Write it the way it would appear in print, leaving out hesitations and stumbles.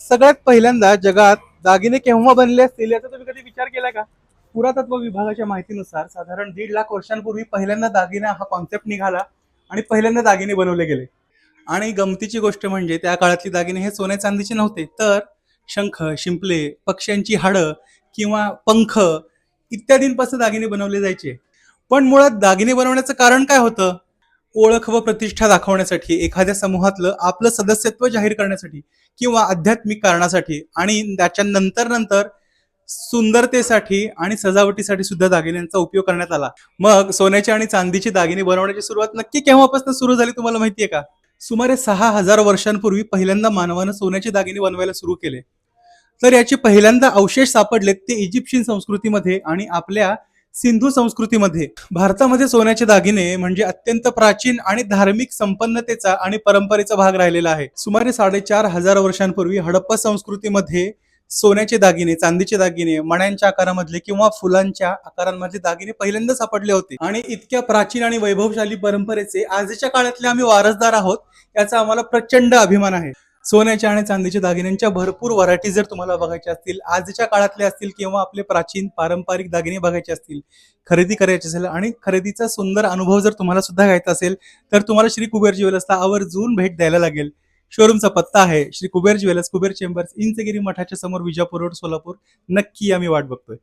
सगळ्यात पहिल्यांदा जगात दागिने केव्हा बनले असतील याचा तुम्ही कधी विचार केला का? पुरातत्व विभागाच्या माहितीनुसार साधारण 1.5 लाख वर्षांपूर्वी पहिल्यांदा दागिना हा कॉन्सेप्ट निघाला आणि पहिल्यांदा दागिने बनवले गेले. आणि गमतीची गोष्ट म्हणजे त्या काळातली दागिने हे सोन्या चांदीचे नव्हते, तर शंख, शिंपले, पक्ष्यांची हाडं किंवा पंख इत्यादींपासून दागिने बनवले जायचे. पण मुळात दागिने बनवण्याचं कारण काय होतं? ओळख व प्रतिष्ठा दाखवण्यासाठी, एखाद्या समूहातलं आपलं सदस्यत्व जाहीर करण्यासाठी किंवा आध्यात्मिक कारणासाठी आणि त्याच्या नंतर नंतर सुंदरतेसाठी आणि सजावटीसाठी सुद्धा दागिन्यांचा उपयोग करण्यात आला. मग सोन्याचे आणि चांदीचे दागिने बनवण्याची सुरुवात नक्की केव्हापासून सुरू झाली तुम्हाला माहितीये का? सुमारे 6,000 वर्षांपूर्वी पहिल्यांदा मानवानं सोन्याचे दागिने बनवायला सुरू केले. तर याचे पहिल्यांदा अवशेष सापडलेत ते इजिप्शियन संस्कृतीमध्ये आणि आपल्या सिंधू संस्कृतीमध्ये. भारतामध्ये सोन्याचे दागिने म्हणजे अत्यंत प्राचीन आणि धार्मिक संपन्नतेचा आणि परंपरेचा भाग राहिलेला आहे. सुमारे 4,500 वर्षांपूर्वी हडप्पा संस्कृतीमध्ये सोन्याचे दागिने, चांदीचे दागिने, मण्यांच्या आकारामधले किंवा फुलांच्या आकारांमधले दागिने पहिल्यांदा सापडले होते. आणि इतक्या प्राचीन आणि वैभवशाली परंपरेचे आजच्या काळातले आम्ही वारसदार आहोत, याचा आम्हाला प्रचंड अभिमान आहे. सोन्याच्या आणि चांदीच्या दागिन्यांच्या भरपूर व्हरायटी जर तुम्हाला बघायच्या असतील, आजच्या काळातले असतील किंवा आपले प्राचीन पारंपरिक दागिने बघायचे असतील, खरेदी करायची असेल आणि खरेदीचा सुंदर अनुभव जर तुम्हाला सुद्धा घ्यायचा असेल, तर तुम्हाला श्री कुबेर ज्वेलर्सला आवर्जून भेट द्यायला लागेल. शोरूमचा पत्ता आहे श्री कुबेर ज्वेलर्स, कुबेर चेंबर्स, इंचगिरी मठाच्या समोर, विजापूर रोड, सोलापूर. नक्की आम्ही वाट बघतोय.